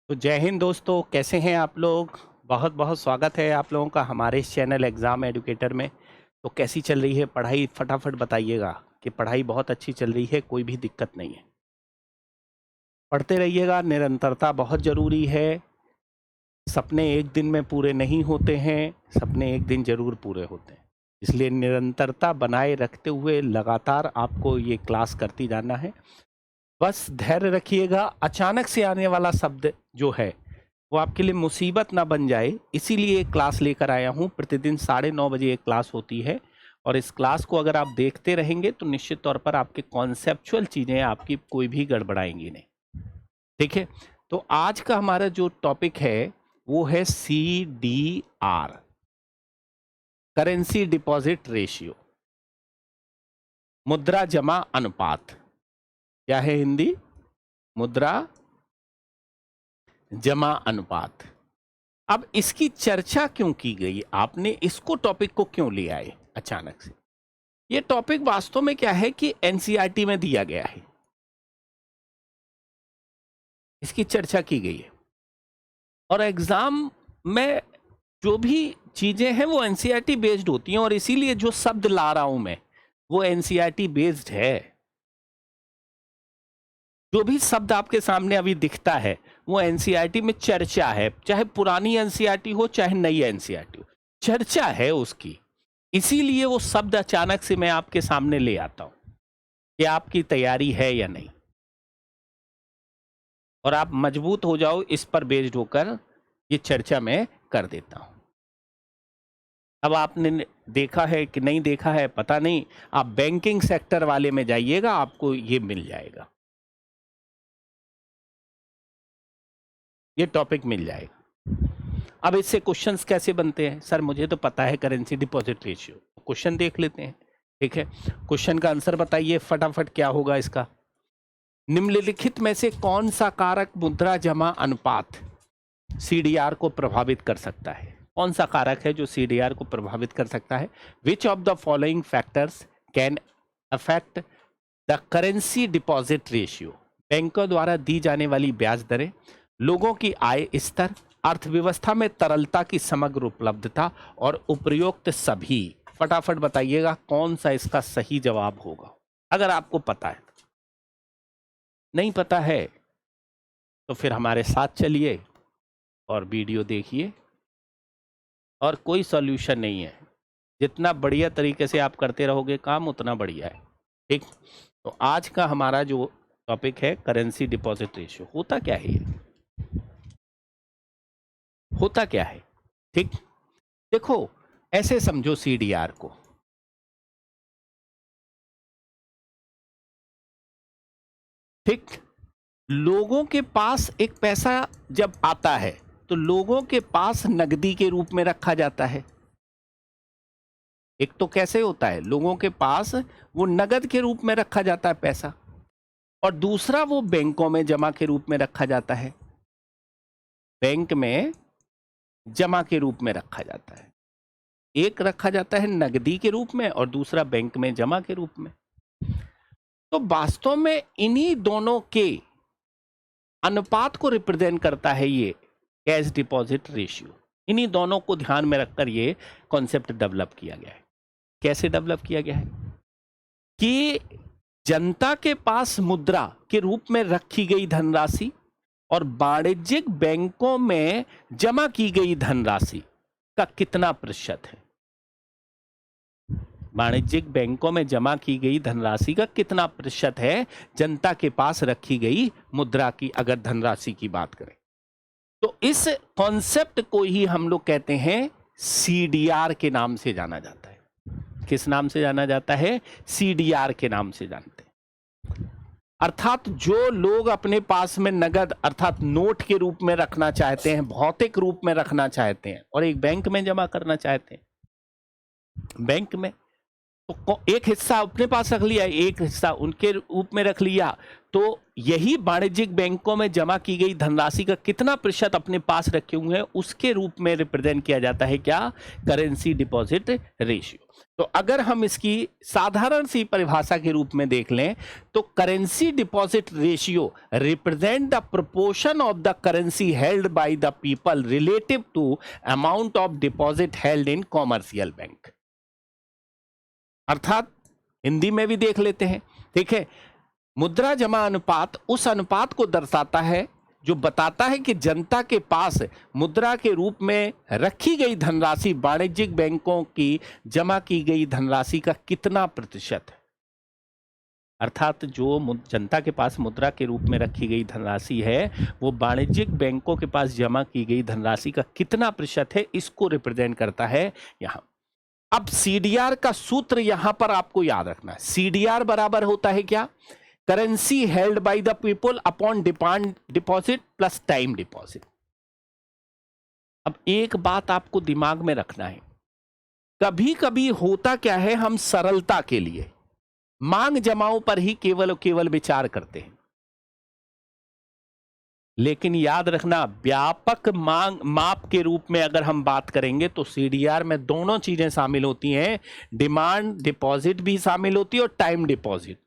तो जय हिंद दोस्तों, कैसे हैं आप लोग। बहुत बहुत स्वागत है आप लोगों का हमारे इस चैनल एग्ज़ाम एजुकेटर में। तो कैसी चल रही है पढ़ाई, फटाफट बताइएगा कि पढ़ाई बहुत अच्छी चल रही है, कोई भी दिक्कत नहीं है। पढ़ते रहिएगा, निरंतरता बहुत ज़रूरी है। सपने एक दिन में पूरे नहीं होते हैं, सपने एक दिन ज़रूर पूरे होते हैं। इसलिए निरंतरता बनाए रखते हुए लगातार आपको ये क्लास करती जाना है। बस धैर्य रखिएगा, अचानक से आने वाला शब्द जो है वो आपके लिए मुसीबत ना बन जाए, इसीलिए एक क्लास लेकर आया हूँ। प्रतिदिन 9:30 बजे एक क्लास होती है और इस क्लास को अगर आप देखते रहेंगे तो निश्चित तौर पर आपके कॉन्सेप्चुअल चीज़ें आपकी कोई भी गड़बड़ाएंगी नहीं। ठीक है, तो आज का हमारा जो टॉपिक है वो है CDR, करेंसी डिपॉजिट रेशियो, मुद्रा जमा अनुपात। क्या है हिंदी? मुद्रा जमा अनुपात। अब इसकी चर्चा क्यों की गई, आपने इसको टॉपिक को क्यों लिया है अचानक से? ये टॉपिक वास्तव में क्या है कि एनसीईआरटी में दिया गया है, इसकी चर्चा की गई है और एग्जाम में जो भी चीजें हैं वो एनसीईआरटी बेस्ड होती हैं और इसीलिए जो शब्द ला रहा हूं मैं वो एनसीईआरटी बेस्ड है। जो भी शब्द आपके सामने अभी दिखता है वो एनसीईआरटी में चर्चा है, चाहे पुरानी एनसीईआरटी हो चाहे नई एनसीईआरटी हो, चर्चा है उसकी। इसीलिए वो शब्द अचानक से मैं आपके सामने ले आता हूं कि आपकी तैयारी है या नहीं और आप मजबूत हो जाओ। इस पर बेस्ड होकर ये चर्चा मैं कर देता हूं। अब आपने देखा है कि नहीं देखा है पता नहीं, आप बैंकिंग सेक्टर वाले में जाइएगा, आपको ये मिल जाएगा, ये टॉपिक मिल जाएगा। अब इससे क्वेश्चंस कैसे बनते हैं? सर मुझे तो पता है करेंसी डिपॉजिट रेशियो, क्वेश्चन देख लेते हैं। ठीक है, क्वेश्चन का आंसर बताइए फटाफट, क्या होगा इसका? निम्नलिखित में से कौन सा कारक मुद्रा जमा अनुपात सीडीआर को प्रभावित कर सकता है? कौन सा कारक है जो सीडीआर को प्रभावित कर सकता है? Which of the following factors can affect the currency deposit ratio? बैंकों द्वारा दी जाने वाली ब्याज दरें, लोगों की आय स्तर, अर्थव्यवस्था में तरलता की समग्र उपलब्धता और उपयुक्त सभी। फटाफट बताइएगा कौन सा इसका सही जवाब होगा, अगर आपको पता है। नहीं पता है तो फिर हमारे साथ चलिए और वीडियो देखिए, और कोई सॉल्यूशन नहीं है। जितना बढ़िया तरीके से आप करते रहोगे काम उतना बढ़िया है। ठीक, तो आज का हमारा जो टॉपिक है करेंसी डिपॉजिट रेशियो, होता क्या है ये? होता क्या है? ठीक, देखो ऐसे समझो सीडीआर को। ठीक, लोगों के पास एक पैसा जब आता है तो लोगों के पास नकदी के रूप में रखा जाता है। एक तो कैसे होता है, लोगों के पास वो नगद के रूप में रखा जाता है पैसा, और दूसरा वो बैंकों में जमा के रूप में रखा जाता है। बैंक में जमा के रूप में रखा जाता है, एक रखा जाता है नगदी के रूप में और दूसरा बैंक में जमा के रूप में। तो वास्तव में इन्हीं दोनों के अनुपात को रिप्रेजेंट करता है ये कैश डिपॉजिट रेशियो। इन्हीं दोनों को ध्यान में रखकर ये कॉन्सेप्ट डेवलप किया गया है। कैसे डेवलप किया गया है कि जनता के पास मुद्रा के रूप में रखी गई धनराशि और वाणिज्यिक बैंकों में जमा की गई धनराशि का कितना प्रतिशत है। वाणिज्यिक बैंकों में जमा की गई धनराशि का कितना प्रतिशत है जनता के पास रखी गई मुद्रा की, अगर धनराशि की बात करें तो इस कॉन्सेप्ट को ही हम लोग कहते हैं सीडीआर के नाम से जाना जाता है। किस नाम से जाना जाता है? सीडीआर के नाम से जानते हैं। अर्थात जो लोग अपने पास में नगद अर्थात नोट के रूप में रखना चाहते हैं, भौतिक रूप में रखना चाहते हैं और एक बैंक में जमा करना चाहते हैं, बैंक में, तो एक हिस्सा अपने पास रख लिया, एक हिस्सा उनके रूप में रख लिया, तो यही वाणिज्यिक बैंकों में जमा की गई धनराशि का कितना प्रतिशत अपने पास रखे हुए हैं उसके रूप में रिप्रेजेंट किया जाता है क्या, करेंसी डिपॉजिट रेशियो। तो अगर हम इसकी साधारण सी परिभाषा के रूप में देख लें तो currency deposit ratio represent the proportion of the currency held by the people relative to amount of deposit held in commercial bank. अर्थात हिंदी में भी देख लेते हैं, ठीक है। मुद्रा जमा अनुपात उस अनुपात को दर्शाता है जो बताता है कि जनता के पास मुद्रा के रूप में रखी गई धनराशि वाणिज्यिक बैंकों की जमा की गई धनराशि का कितना प्रतिशत है। अर्थात जो जनता के पास मुद्रा के रूप में रखी गई धनराशि है वो वाणिज्यिक बैंकों के पास जमा की गई धनराशि का कितना प्रतिशत है, इसको रिप्रेजेंट करता है यहां। अब सीडीआर का सूत्र यहां पर आपको याद रखना है। सीडीआर बराबर होता है क्या, currency held by the people upon demand deposit plus time deposit. अब एक बात आपको दिमाग में रखना है, कभी कभी होता क्या है, हम सरलता के लिए मांग जमाओं पर ही केवल विचार करते हैं, लेकिन याद रखना व्यापक मांग माप के रूप में अगर हम बात करेंगे तो सीडीआर में दोनों चीजें शामिल होती हैं, डिमांड डिपॉजिट भी शामिल होती है और टाइम डिपॉजिट।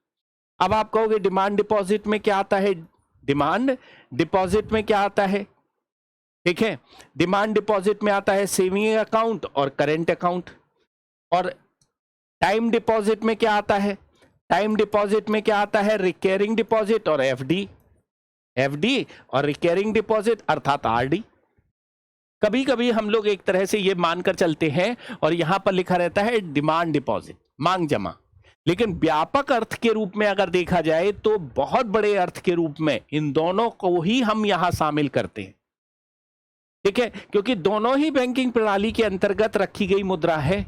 अब आप कहोगे डिमांड डिपॉजिट में क्या आता है, डिमांड डिपॉजिट में क्या आता है, ठीक है। डिमांड डिपॉजिट में आता है सेविंग अकाउंट और करेंट अकाउंट, और टाइम डिपॉजिट में क्या आता है, टाइम डिपॉजिट में क्या आता है, रिकरिंग डिपॉजिट और एफडी, एफडी और रिकरिंग डिपॉजिट अर्थात आरडी। कभी कभी हम लोग एक तरह से ये मानकर चलते हैं और यहां पर लिखा रहता है डिमांड डिपॉजिट, मांग जमा, लेकिन व्यापक अर्थ के रूप में अगर देखा जाए तो बहुत बड़े अर्थ के रूप में इन दोनों को ही हम यहां शामिल करते हैं, ठीक है, क्योंकि दोनों ही बैंकिंग प्रणाली के अंतर्गत रखी गई मुद्रा है,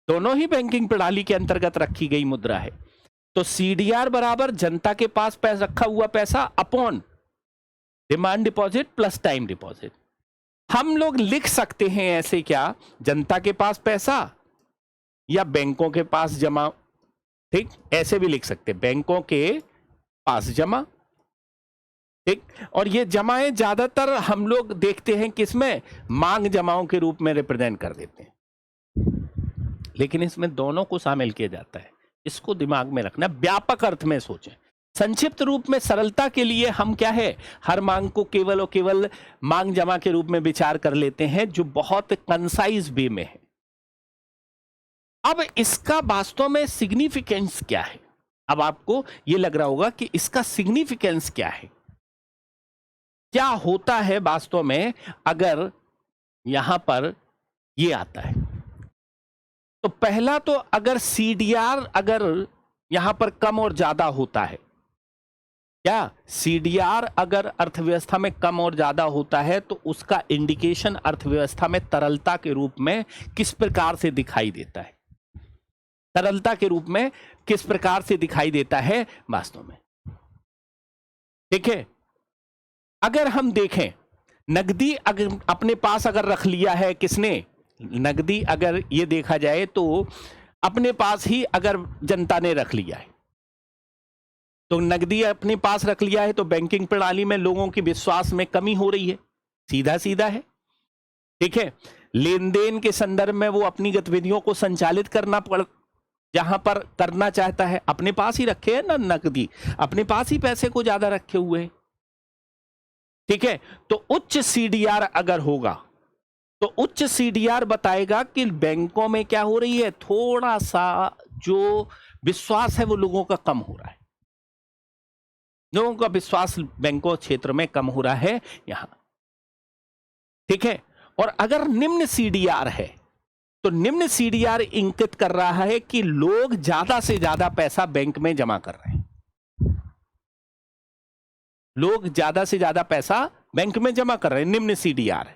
दोनों ही बैंकिंग प्रणाली के अंतर्गत रखी गई मुद्रा है। तो सीडीआर बराबर जनता के पास पैसा रखा हुआ पैसा upon demand deposit plus time deposit. हम लोग लिख सकते हैं ऐसे क्या, जनता के पास पैसा या बैंकों के पास जमा, ठीक, ऐसे भी लिख सकते, बैंकों के पास जमा, ठीक। और ये जमाएं ज्यादातर हम लोग देखते हैं किसमें, मांग जमाओं के रूप में रिप्रेजेंट कर देते हैं, लेकिन इसमें दोनों को शामिल किया जाता है, इसको दिमाग में रखना, व्यापक अर्थ में सोचें। संक्षिप्त रूप में सरलता के लिए हम क्या है, हर मांग को केवल और केवल मांग जमा के रूप में विचार कर लेते हैं, जो बहुत कंसाइज वे में है। अब इसका वास्तव में सिग्निफिकेंस क्या है, अब आपको यह लग रहा होगा कि इसका सिग्निफिकेंस क्या है, क्या होता है वास्तव में अगर यहां पर ये आता है। तो पहला तो अगर सीडीआर अगर यहां पर कम और ज्यादा होता है, क्या सीडीआर अगर अर्थव्यवस्था में कम और ज्यादा होता है तो उसका इंडिकेशन अर्थव्यवस्था में तरलता के रूप में किस प्रकार से दिखाई देता है, तरलता के रूप में किस प्रकार से दिखाई देता है वास्तव में, ठीक है। अगर हम देखें नकदी अगर अपने पास अगर रख लिया है किसने, नकदी अगर ये देखा जाए तो अपने पास ही अगर जनता ने रख लिया है, तो नकदी अपने पास रख लिया है तो बैंकिंग प्रणाली में लोगों की विश्वास में कमी हो रही है, सीधा सीधा है, ठीक है। लेन देन के संदर्भ में वो अपनी गतिविधियों को संचालित करना जहां पर करना चाहता है, अपने पास ही रखे है ना नकदी, अपने पास ही पैसे को ज्यादा रखे हुए हैं, ठीक है। तो उच्च सीडीआर अगर होगा तो उच्च सीडीआर बताएगा कि बैंकों में क्या हो रही है, थोड़ा सा जो विश्वास है वो लोगों का कम हो रहा है, लोगों का विश्वास बैंकों क्षेत्र में कम हो रहा है यहां, ठीक है। और अगर निम्न सीडीआर है तो निम्न सीडीआर इंगित कर रहा है कि लोग ज्यादा से ज्यादा पैसा बैंक में जमा कर रहे हैं, लोग ज्यादा से ज्यादा पैसा बैंक में जमा कर रहे हैं, निम्न सीडीआर है।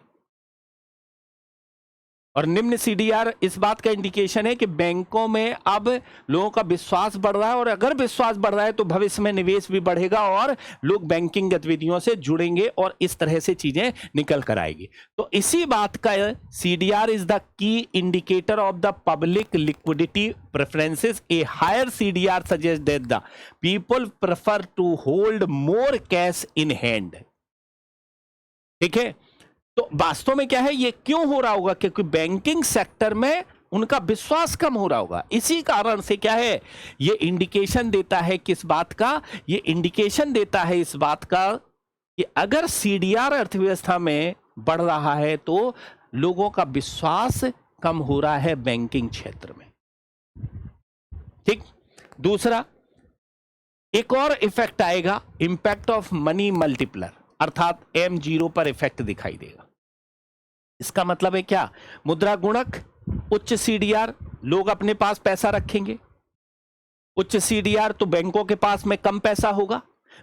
और निम्न सीडीआर इस बात का इंडिकेशन है कि बैंकों में अब लोगों का विश्वास बढ़ रहा है, और अगर विश्वास बढ़ रहा है तो भविष्य में निवेश भी बढ़ेगा और लोग बैंकिंग गतिविधियों से जुड़ेंगे और इस तरह से चीजें निकल कर आएगी। तो इसी बात का CDR is the key indicator of the public liquidity preferences. A higher CDR suggest that the people prefer to hold more cash in hand. ठीक है, तो वास्तव में क्या है, ये क्यों हो रहा होगा? क्योंकि बैंकिंग सेक्टर में उनका विश्वास कम हो रहा होगा। इसी कारण से क्या है, ये इंडिकेशन देता है किस बात का? ये इंडिकेशन देता है इस बात का कि अगर सीडीआर अर्थव्यवस्था में बढ़ रहा है तो लोगों का विश्वास कम हो रहा है बैंकिंग क्षेत्र में। ठीक, दूसरा एक और इफेक्ट आएगा, इंपैक्ट ऑफ मनी मल्टीप्लर, अर्थात M0 पर इफेक्ट दिखाई देगा। इसका मतलब है क्या? मुद्रा गुणक, उच्च सीडीआर, लोग अपने पास पैसा रखेंगे। उच्च सीडीआर तो बैंकों के पास में कम पैसा होगा,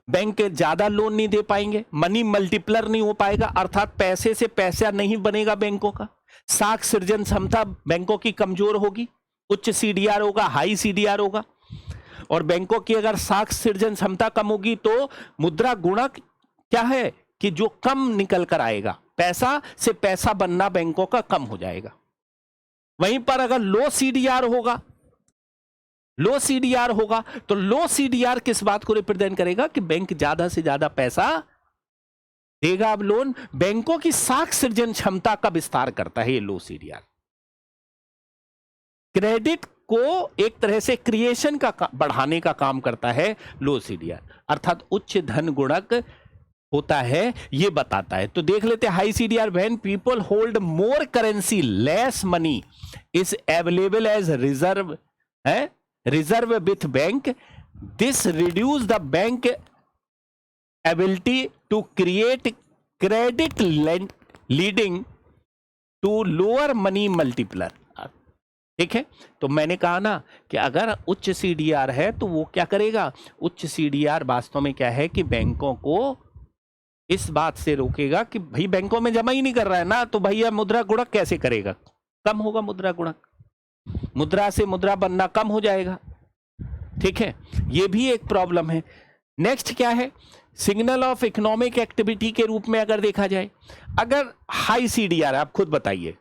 बैंक ज्यादा लोन नहीं दे पाएंगे, मनी मल्टीप्लर नहीं हो पाएगा, अर्थात पैसे से पैसा नहीं बनेगा बैंकों का, साख सृजन क्षमता बैंकों की कमजोर होगी। उच्च सीडीआर होगा, हाई सीडीआर होगा, और बैंकों की अगर साख सृजन क्षमता कम होगी तो मुद्रा गुणक क्या है कि जो कम निकल कर आएगा, पैसा से पैसा बनना बैंकों का कम हो जाएगा। वहीं पर अगर लो सीडीआर होगा, लो सीडीआर होगा तो लो सीडीआर किस बात को रिप्रेजेंट करेगा कि बैंक ज्यादा से ज्यादा पैसा देगा। अब लोन बैंकों की साख सृजन क्षमता का विस्तार करता है ये लो सीडीआर। क्रेडिट को एक तरह से क्रिएशन का बढ़ाने का काम करता है लो सीडीआर, अर्थात उच्च धन गुणक होता है, ये बताता है। तो देख लेते हैं high CDR, when people hold more currency less money is available as reserve है, reserve with bank, this reduce the bank ability to create credit leading to lower money multiplier. ठीक है, तो मैंने कहा ना कि अगर उच्च सीडीआर है तो वो क्या करेगा? उच्च सीडीआर वास्तव में क्या है कि बैंकों को इस बात से रोकेगा कि भाई बैंकों में जमा ही नहीं कर रहा है ना, तो भैया मुद्रा गुणक कैसे करेगा? कम होगा मुद्रा गुणक, मुद्रा से मुद्रा बनना कम हो जाएगा। ठीक है, ये भी एक प्रॉब्लम है। नेक्स्ट क्या है? सिग्नल ऑफ इकोनॉमिक एक्टिविटी के रूप में अगर देखा जाए, अगर हाई सीडीआर, आप खुद बताइए,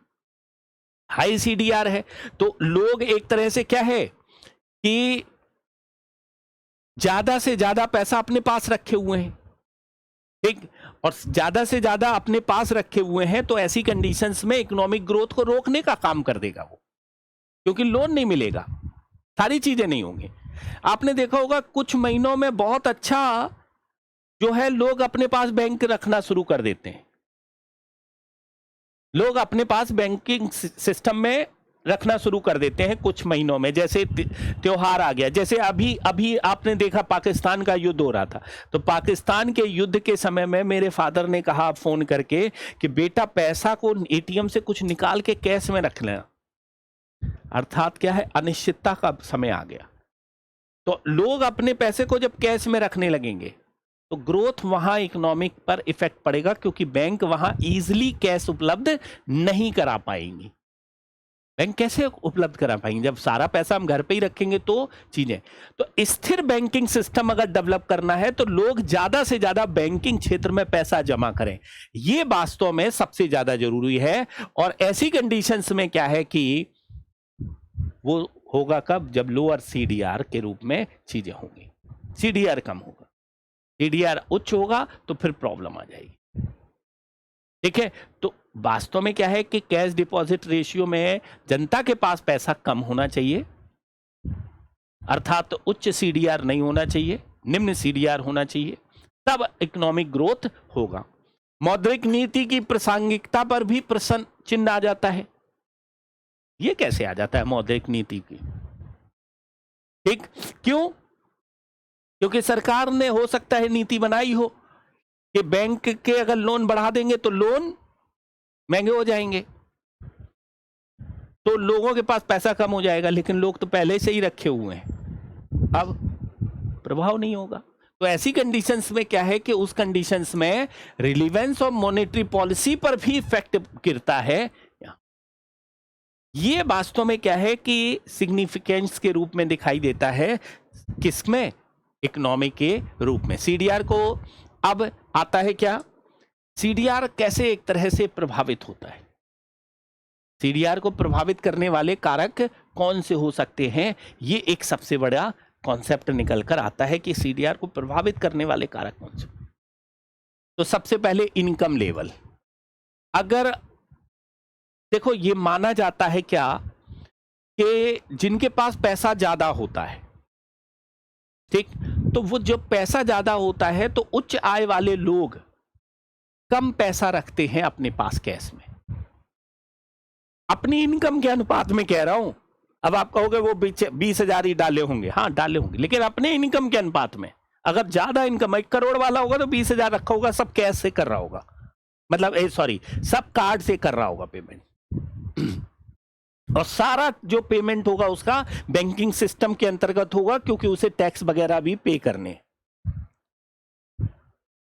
हाई सीडीआर है तो लोग एक तरह से क्या है कि ज्यादा से ज्यादा पैसा अपने पास रखे हुए हैं। ठीक, और ज्यादा से ज्यादा अपने पास रखे हुए हैं तो ऐसी कंडीशंस में इकोनॉमिक ग्रोथ को रोकने का काम कर देगा वो, क्योंकि लोन नहीं मिलेगा, सारी चीजें नहीं होंगी। आपने देखा होगा कुछ महीनों में बहुत अच्छा जो है लोग अपने पास बैंक रखना शुरू कर देते हैं, लोग अपने पास बैंकिंग सिस्टम में रखना शुरू कर देते हैं कुछ महीनों में। जैसे त्योहार आ गया, जैसे अभी आपने देखा पाकिस्तान का युद्ध हो रहा था, तो पाकिस्तान के युद्ध के समय में मेरे फादर ने कहा फोन करके कि बेटा पैसा को एटीएम से कुछ निकाल के कैश में रख लेना, अर्थात क्या है, अनिश्चितता का समय आ गया। तो लोग अपने पैसे को जब कैश में रखने लगेंगे तो ग्रोथ वहां इकोनॉमिक पर इफेक्ट पड़ेगा, क्योंकि बैंक वहां इजीली कैश उपलब्ध नहीं करा पाएंगी। बैंक कैसे उपलब्ध करा पाएंगे जब सारा पैसा हम घर पे ही रखेंगे? तो चीजें, तो स्थिर बैंकिंग सिस्टम अगर डेवलप करना है तो लोग ज्यादा से ज्यादा बैंकिंग क्षेत्र में पैसा जमा करें, ये वास्तव में सबसे ज्यादा जरूरी है। और ऐसी कंडीशंस में क्या है कि वो होगा कब? जब लोअर सीडीआर के रूप में चीजें होंगी, सीडीआर कम होगा, सीडीआर उच्च होगा तो फिर प्रॉब्लम आ जाएगी। ठीक है, तो वास्तव में क्या है कि कैश डिपॉजिट रेशियो में जनता के पास पैसा कम होना चाहिए, अर्थात उच्च सीडीआर नहीं होना चाहिए, निम्न सीडीआर होना चाहिए, तब इकोनॉमिक ग्रोथ होगा। मौद्रिक नीति की प्रासंगिकता पर भी प्रश्न चिन्ह आ जाता है। ये कैसे आ जाता है मौद्रिक नीति की? ठीक, क्यों? क्योंकि सरकार ने हो सकता है नीति बनाई हो कि बैंक के अगर लोन बढ़ा देंगे तो लोन महंगे हो जाएंगे, तो लोगों के पास पैसा कम हो जाएगा, लेकिन लोग तो पहले से ही रखे हुए हैं, अब प्रभाव नहीं होगा। तो ऐसी कंडीशंस में क्या है कि उस कंडीशंस में रिलीवेंस ऑफ मॉनेटरी पॉलिसी पर भी इफेक्ट गिरता है। ये वास्तव में क्या है कि सिग्निफिकेंस के रूप में दिखाई देता है, किसमें? इकोनॉमी के रूप में। सीडीआर को अब आता है क्या, सीडीआर कैसे एक तरह से प्रभावित होता है, सीडीआर को प्रभावित करने वाले कारक कौन से हो सकते हैं, ये एक सबसे बड़ा कॉन्सेप्ट निकल कर आता है कि सीडीआर को प्रभावित करने वाले कारक कौन से। तो सबसे पहले इनकम लेवल। अगर देखो ये माना जाता है क्या कि जिनके पास पैसा ज्यादा होता है, ठीक, तो वो जब पैसा ज्यादा होता है तो उच्च आय वाले लोग कम पैसा रखते हैं अपने पास कैश में, अपनी इनकम के अनुपात में कह रहा हूं। अब आप कहोगे वो 20,000 ही डाले होंगे, हाँ डाले होंगे, लेकिन अपने इनकम के अनुपात में। अगर ज्यादा इनकम 1 करोड़ वाला होगा तो 20,000 रखा होगा, सब कैश से कर रहा होगा, मतलब सॉरी सब कार्ड से कर रहा होगा पेमेंट और सारा जो पेमेंट होगा उसका बैंकिंग सिस्टम के अंतर्गत होगा, क्योंकि उसे टैक्स वगैरह भी पे करने,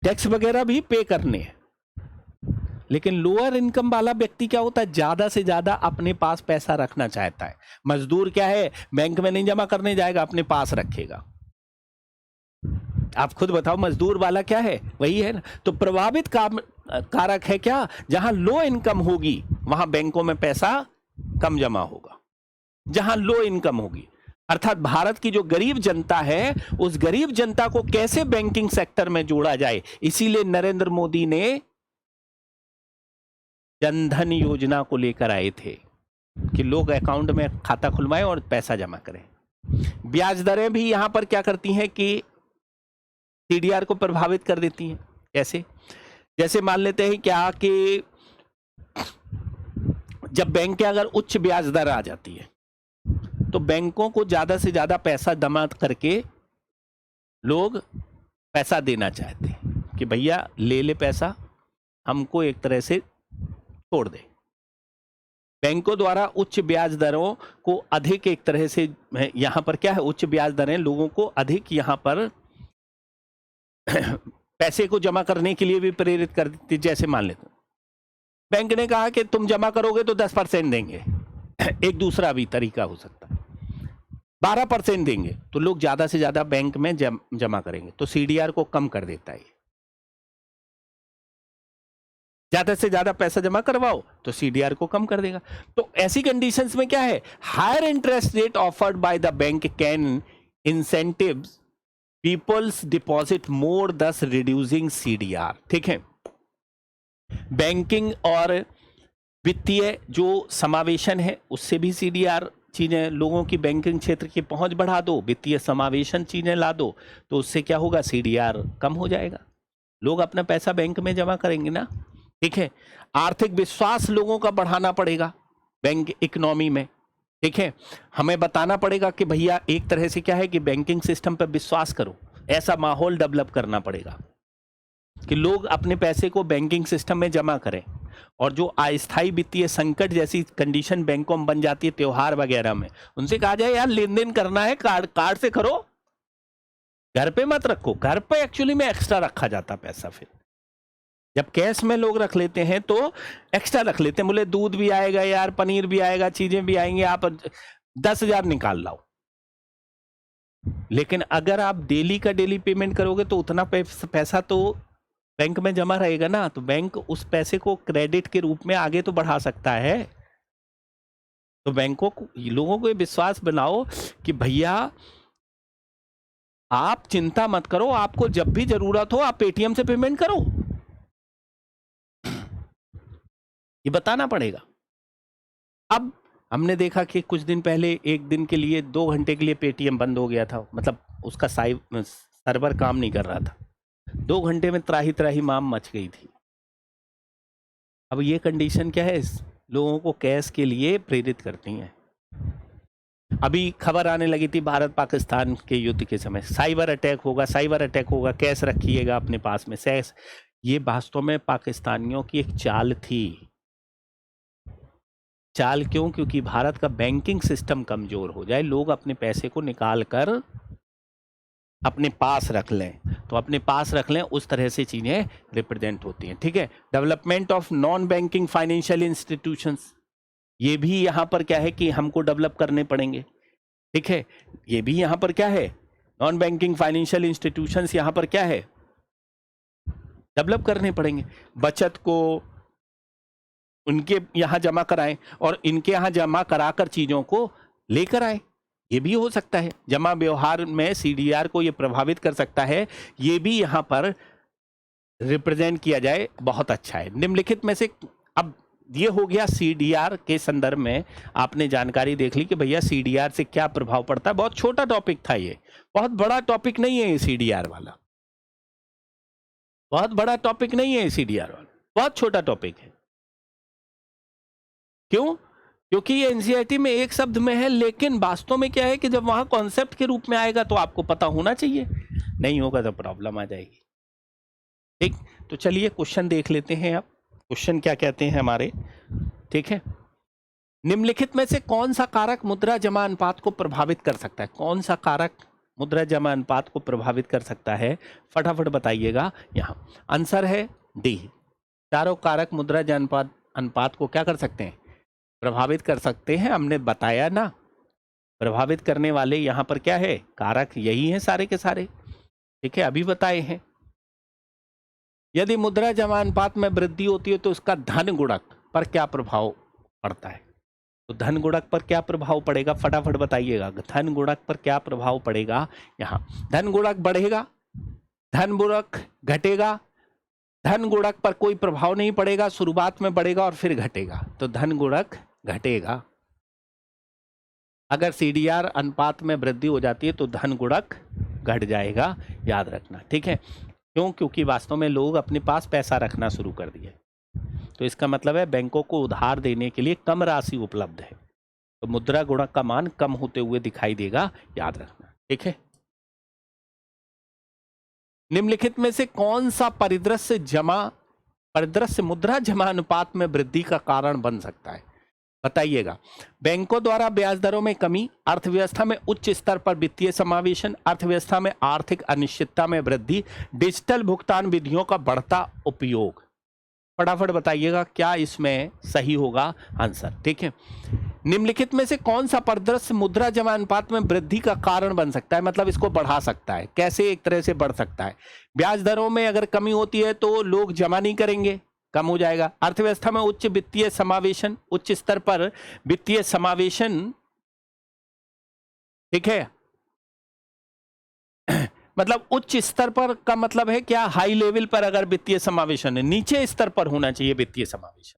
टैक्स वगैरह भी पे करने। लेकिन लोअर इनकम वाला व्यक्ति क्या होता है, ज्यादा से ज्यादा अपने पास पैसा रखना चाहता है। मजदूर क्या है, बैंक में नहीं जमा करने जाएगा, अपने पास रखेगा। आप खुद बताओ, मजदूर वाला क्या है, वही है ना। तो प्रभावित कारक है क्या, जहां लो इनकम होगी वहां बैंकों में पैसा कम जमा होगा, जहां लो इनकम होगी। अर्थात भारत की जो गरीब जनता है, उस गरीब जनता को कैसे बैंकिंग सेक्टर में जोड़ा जाए, इसीलिए नरेंद्र मोदी ने जनधन योजना को लेकर आए थे कि लोग अकाउंट में खाता खुलवाएं और पैसा जमा करें। ब्याज दरें भी यहां पर क्या करती हैं कि सीडीआर को प्रभावित कर देती हैं। कैसे? जैसे मान लेते हैं क्या कि जब बैंक के अगर उच्च ब्याज दर आ जाती है तो बैंकों को ज्यादा से ज्यादा पैसा जमा करके लोग पैसा देना चाहते हैं कि भैया ले ले पैसा, हमको एक तरह से छोड़ दे। बैंकों द्वारा उच्च ब्याज दरों को अधिक एक तरह से, यहां पर क्या है, उच्च ब्याज दरें लोगों को अधिक यहां पर पैसे को जमा करने के लिए भी प्रेरित कर देती। जैसे मान लेते बैंक ने कहा कि तुम जमा करोगे तो 10% देंगे, एक दूसरा भी तरीका हो सकता है 12% देंगे, तो लोग ज्यादा से ज्यादा बैंक में जमा करेंगे, तो सीडीआर को कम कर देता है। ज्यादा से ज्यादा पैसा जमा करवाओ तो सीडीआर को कम कर देगा। तो ऐसी कंडीशंस में क्या है, higher interest rate offered by the bank can incentives peoples deposit more, thus reducing CDR. ठीक है, बैंकिंग और वित्तीय जो समावेशन है उससे भी सीडीआर चीजें, लोगों की बैंकिंग क्षेत्र की पहुंच बढ़ा दो, वित्तीय समावेशन चीजें ला दो, तो उससे क्या होगा, सीडीआर कम हो जाएगा, लोग अपना पैसा बैंक में जमा करेंगे ना। ठीक है, आर्थिक विश्वास लोगों का बढ़ाना पड़ेगा बैंक इकोनॉमी में। ठीक है, हमें बताना पड़ेगा कि भैया एक तरह से क्या है कि बैंकिंग सिस्टम पर विश्वास करो, ऐसा माहौल डेवलप करना पड़ेगा कि लोग अपने पैसे को बैंकिंग सिस्टम में जमा करें। और जो अस्थायी वित्तीय संकट जैसी कंडीशन बैंकों में बन जाती है त्योहार वगैरह में, उनसे कहा जाए यार लेन देन करना है कार्ड से करो, घर पे मत रखो। घर पे एक्चुअली में एक्स्ट्रा रखा जाता पैसा, फिर जब कैश में लोग रख लेते हैं तो एक्स्ट्रा रख लेते हैं, बोले दूध भी आएगा यार, पनीर भी आएगा, चीजें भी आएंगी, आप 10,000 निकाल लाओ। लेकिन अगर आप डेली का डेली पेमेंट करोगे तो उतना पैसा तो बैंक में जमा रहेगा ना, तो बैंक उस पैसे को क्रेडिट के रूप में आगे तो बढ़ा सकता है। तो बैंकों को, लोगों को विश्वास बनाओ कि भैया आप चिंता मत करो, आपको जब भी जरूरत हो आप पेटीएम से पेमेंट करो, ये बताना पड़ेगा। अब हमने देखा कि कुछ दिन पहले एक दिन के लिए 2 घंटे के लिए पेटीएम बंद हो गया था, मतलब उसका सर्वर काम नहीं कर रहा था, 2 घंटे में त्राही त्राही माम मच गई थी। अब ये कंडीशन क्या है, लोगों को कैश के लिए प्रेरित करती है। अभी खबर आने लगी थी भारत पाकिस्तान के युद्ध के समय साइबर अटैक होगा, साइबर अटैक होगा, कैश रखिएगा अपने पास में। ये वास्तव में पाकिस्तानियों की एक चाल थी। चाल क्यों? क्योंकि भारत का बैंकिंग सिस्टम कमजोर हो जाए, लोग अपने पैसे को निकाल कर अपने पास रख लें, तो अपने पास रख लें, उस तरह से चीजें रिप्रेजेंट होती हैं। ठीक है, development of non banking financial institutions, ये भी यहाँ पर क्या है कि हमको डेवलप करने पड़ेंगे, ठीक है। ये भी यहाँ पर क्या है, नॉन बैंकिंग फाइनेंशियल इंस्टीट्यूशंस यहाँ पर क्या है, डेवलप करने पड़ेंगे। बचत को उनके यहाँ जमा कराएं और इनके यहाँ जमा कराकर चीजों को लेकर आए, ये भी हो सकता है। जमा व्यवहार में सीडीआर को ये प्रभावित कर सकता है, ये भी यहाँ पर रिप्रेजेंट किया जाए, बहुत अच्छा है। निम्नलिखित में से, अब ये हो गया सीडीआर के संदर्भ में आपने जानकारी देख ली कि भैया सीडीआर से क्या प्रभाव पड़ता है। बहुत छोटा टॉपिक था ये, बहुत बड़ा टॉपिक नहीं है ये सीडीआर वाला, बहुत बड़ा टॉपिक नहीं है ये सीडीआर वाला, बहुत छोटा टॉपिक है। क्यों? क्योंकि ये एनसीईआरटी में एक शब्द में है, लेकिन वास्तव में क्या है कि जब वहां कॉन्सेप्ट के रूप में आएगा तो आपको पता होना चाहिए, नहीं होगा तो प्रॉब्लम आ जाएगी। ठीक, तो चलिए क्वेश्चन देख लेते हैं। अब क्वेश्चन क्या कहते हैं हमारे, ठीक है। निम्नलिखित में से कौन सा कारक मुद्रा जमा अनुपात को प्रभावित कर सकता है? कौन सा कारक मुद्रा जमा अनुपात को प्रभावित कर सकता है, फटाफट बताइएगा। यहाँ आंसर है डी, चारों कारक मुद्रा जमा अनुपात को क्या कर सकते हैं, प्रभावित कर सकते हैं। हमने बताया ना, प्रभावित करने वाले यहाँ पर क्या है, कारक यही है सारे के सारे, ठीक है, अभी बताए हैं। यदि मुद्रा जमा अनुपात में वृद्धि होती है तो उसका धन गुणक पर क्या प्रभाव पड़ता है? तो धन गुणक पर क्या प्रभाव पड़ेगा, फटाफट बताइएगा। धन गुणक पर क्या प्रभाव पड़ेगा? यहाँ धन गुणक बढ़ेगा, धन गुणक घटेगा, धन गुणक पर कोई प्रभाव नहीं पड़ेगा, शुरुआत में बढ़ेगा और फिर घटेगा, तो धन गुणक घटेगा। अगर सीडीआर अनुपात में वृद्धि हो जाती है तो धन गुणक घट जाएगा, याद रखना, ठीक है। क्यों? क्योंकि वास्तव में लोग अपने पास पैसा रखना शुरू कर दिए, तो इसका मतलब है बैंकों को उधार देने के लिए कम राशि उपलब्ध है, तो मुद्रा गुणक का मान कम होते हुए दिखाई देगा, याद रखना, ठीक है। निम्नलिखित में से कौन सा परिदृश्य मुद्रा जमा अनुपात में वृद्धि का कारण बन सकता है, बताइएगा। बैंकों द्वारा ब्याज दरों में कमी, अर्थव्यवस्था में उच्च स्तर पर वित्तीय समावेशन, अर्थव्यवस्था में आर्थिक अनिश्चितता में वृद्धि, डिजिटल भुगतान विधियों का बढ़ता उपयोग। फटाफट बताइएगा क्या इसमें सही होगा आंसर, ठीक है। निम्नलिखित में से कौन सा परिदृश्य मुद्रा जमा अनुपात में वृद्धि का कारण बन सकता है, मतलब इसको बढ़ा सकता है, कैसे एक तरह से बढ़ सकता है? ब्याज दरों में अगर कमी होती है तो लोग जमा नहीं करेंगे, कम हो जाएगा। अर्थव्यवस्था में उच्च वित्तीय समावेशन, उच्च स्तर पर वित्तीय समावेशन, ठीक है, मतलब उच्च स्तर पर का मतलब है क्या, हाई लेवल पर अगर वित्तीय समावेशन है, नीचे स्तर पर होना चाहिए वित्तीय समावेशन,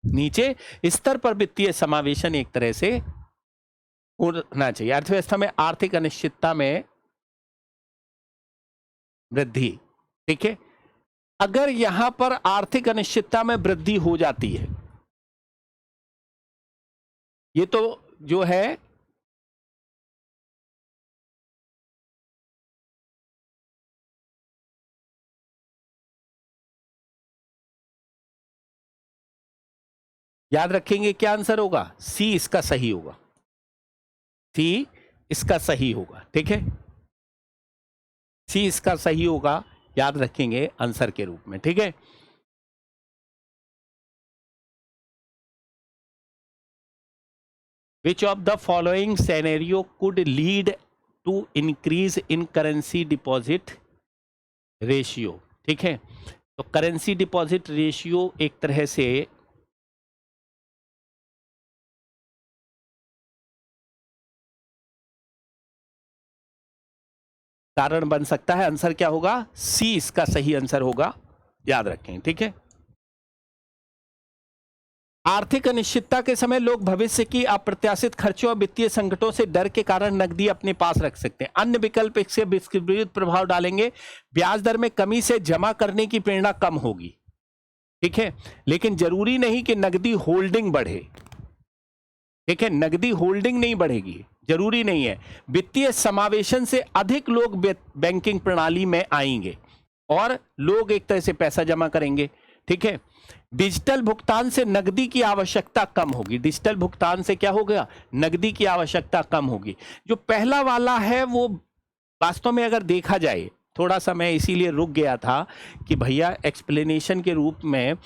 नीचे स्तर पर वित्तीय समावेशन एक तरह से होना चाहिए। अर्थव्यवस्था में आर्थिक अनिश्चितता में वृद्धि, ठीक है। अगर यहां पर आर्थिक अनिश्चितता में वृद्धि हो जाती है, ये तो जो है याद रखेंगे क्या आंसर होगा, सी इसका सही होगा, सी इसका सही होगा, ठीक है, सी इसका सही होगा, याद रखेंगे आंसर के रूप में, ठीक है। Which of the following scenario could lead to increase in currency deposit ratio, ठीक है। तो करेंसी डिपॉजिट रेशियो एक तरह से कारण बन सकता है, आंसर क्या होगा, सी इसका सही आंसर होगा, याद रखें, ठीक है। आर्थिक अनिश्चितता के समय लोग भविष्य की अप्रत्याशित खर्चों और वित्तीय संकटों से डर के कारण नकदी अपने पास रख सकते हैं। अन्य विकल्प इससे विपरीत प्रभाव डालेंगे, ब्याज दर में कमी से जमा करने की प्रेरणा कम होगी, ठीक है, लेकिन जरूरी नहीं कि नकदी होल्डिंग बढ़े, ठीक है, नकदी होल्डिंग नहीं बढ़ेगी, जरूरी नहीं है। वित्तीय समावेशन से अधिक लोग बैंकिंग प्रणाली में आएंगे और लोग एक तरह से पैसा जमा करेंगे, ठीक है। डिजिटल भुगतान से नकदी की आवश्यकता कम होगी, डिजिटल भुगतान से क्या होगा, नकदी की आवश्यकता कम होगी। जो पहला वाला है वो वास्तव में अगर देखा जाए, थोड़ा सा मैं इसीलिए रुक गया था कि भैया एक्सप्लेनेशन के रूप में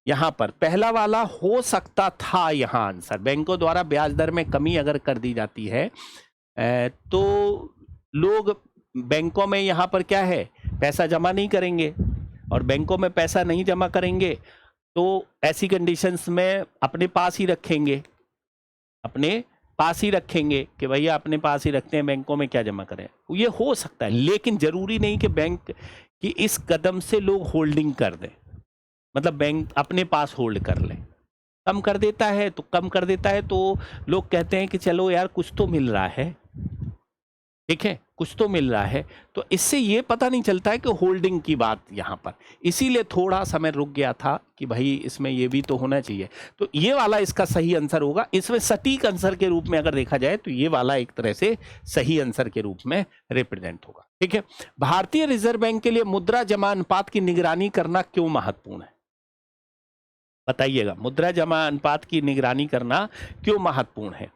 यहाँ पर पहला वाला हो सकता था, यहाँ आंसर बैंकों द्वारा ब्याज दर में कमी अगर कर दी जाती है तो लोग बैंकों में यहाँ पर क्या है, पैसा जमा नहीं करेंगे, और बैंकों में पैसा नहीं जमा करेंगे तो ऐसी कंडीशंस में अपने पास ही रखेंगे, अपने पास ही रखेंगे कि भैया अपने पास ही रखते हैं, बैंकों में क्या जमा करें। ये हो सकता है, लेकिन जरूरी नहीं कि बैंक की इस कदम से लोग होल्डिंग कर दें, मतलब बैंक अपने पास होल्ड कर ले। कम कर देता है तो कम कर देता है तो लोग कहते हैं कि चलो यार कुछ तो मिल रहा है, ठीक है, कुछ तो मिल रहा है, तो इससे ये पता नहीं चलता है कि होल्डिंग की बात यहाँ पर, इसीलिए थोड़ा समय रुक गया था कि भाई इसमें ये भी तो होना चाहिए। तो ये वाला इसका सही आंसर होगा। इसमें सटीक आंसर के रूप में अगर देखा जाए तो ये वाला एक तरह से सही आंसर के रूप में रिप्रेजेंट होगा, ठीक है। भारतीय रिजर्व बैंक के लिए मुद्रा जमा अनुपात की निगरानी करना क्यों महत्वपूर्ण है, बताइएगा। मुद्रा जमा अनुपात की निगरानी करना क्यों महत्वपूर्ण है?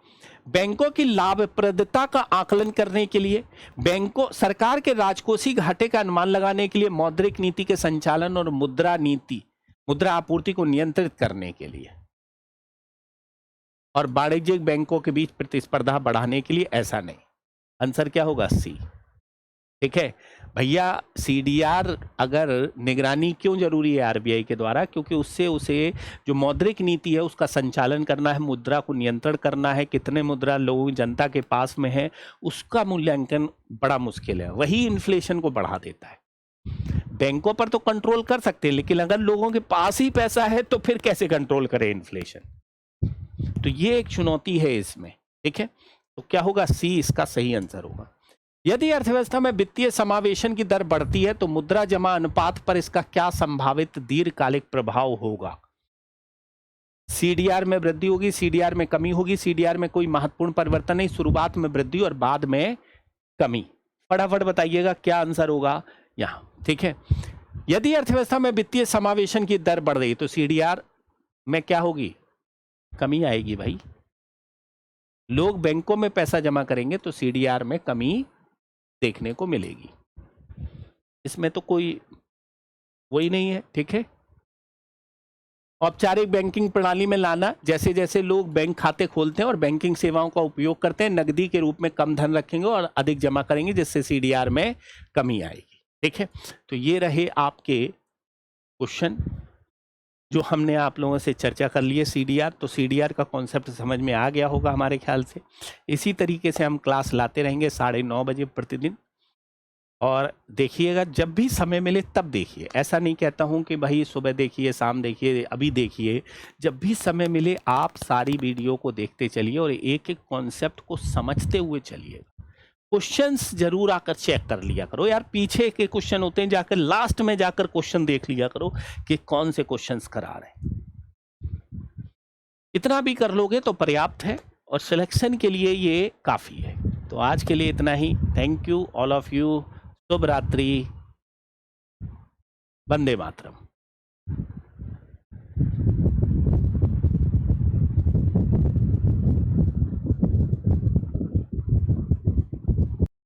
बैंकों की लाभप्रदता का आकलन करने के लिए, बैंकों सरकार के राजकोषीय घाटे का अनुमान लगाने के लिए, मौद्रिक नीति के संचालन और मुद्रा नीति मुद्रा आपूर्ति को नियंत्रित करने के लिए, और वाणिज्यिक बैंकों के बीच प्रतिस्पर्धा बढ़ाने के लिए। ऐसा नहीं, आंसर क्या होगा? सी, ठीक है भैया। सीडीआर अगर निगरानी क्यों जरूरी है आरबीआई के द्वारा, क्योंकि उससे उसे जो मौद्रिक नीति है उसका संचालन करना है, मुद्रा को नियंत्रण करना है, कितने मुद्रा लोगों जनता के पास में है उसका मूल्यांकन बड़ा मुश्किल है, वही इन्फ्लेशन को बढ़ा देता है। बैंकों पर तो कंट्रोल कर सकते हैं, लेकिन अगर लोगों के पास ही पैसा है तो फिर कैसे कंट्रोल करें इन्फ्लेशन? तो ये एक चुनौती है इसमें, ठीक है। तो क्या होगा? सी इसका सही आंसर होगा। यदि अर्थव्यवस्था में वित्तीय समावेशन की दर बढ़ती है तो मुद्रा जमा अनुपात पर इसका क्या संभावित दीर्घकालिक प्रभाव होगा? सीडीआर में वृद्धि होगी, सीडीआर में कमी होगी, सीडीआर में कोई महत्वपूर्ण परिवर्तन नहीं, शुरुआत में वृद्धि और बाद में कमी। फटाफट बताइएगा क्या आंसर होगा यहां, ठीक है। यदि अर्थव्यवस्था में वित्तीय समावेशन की दर बढ़ रही तो सीडीआर में क्या होगी? कमी आएगी भाई। लोग बैंकों में पैसा जमा करेंगे तो सीडीआर में कमी देखने को मिलेगी, इसमें तो कोई वही नहीं है, ठीक है। औपचारिक बैंकिंग प्रणाली में लाना, जैसे जैसे लोग बैंक खाते खोलते हैं और बैंकिंग सेवाओं का उपयोग करते हैं, नकदी के रूप में कम धन रखेंगे और अधिक जमा करेंगे, जिससे सीडीआर में कमी आएगी, ठीक है। तो ये रहे आपके क्वेश्चन जो हमने आप लोगों से चर्चा कर लिए सीडीआर। तो सीडीआर का कॉन्सेप्ट समझ में आ गया होगा हमारे ख्याल से। इसी तरीके से हम क्लास लाते रहेंगे 9:30 बजे प्रतिदिन, और देखिएगा जब भी समय मिले तब देखिए। ऐसा नहीं कहता हूं कि भाई सुबह देखिए, शाम देखिए, अभी देखिए, जब भी समय मिले आप सारी वीडियो को देखते चलिए और एक एक कॉन्सेप्ट को समझते हुए चलिए। क्वेश्चंस जरूर आकर चेक कर लिया करो यार, पीछे के क्वेश्चन होते हैं, जाकर लास्ट में जाकर क्वेश्चन देख लिया करो कि कौन से क्वेश्चंस करा रहे हैं। इतना भी कर लोगे तो पर्याप्त है और सिलेक्शन के लिए ये काफी है। तो आज के लिए इतना ही। Thank you all of you. शुभ रात्रि। वंदे मातरम।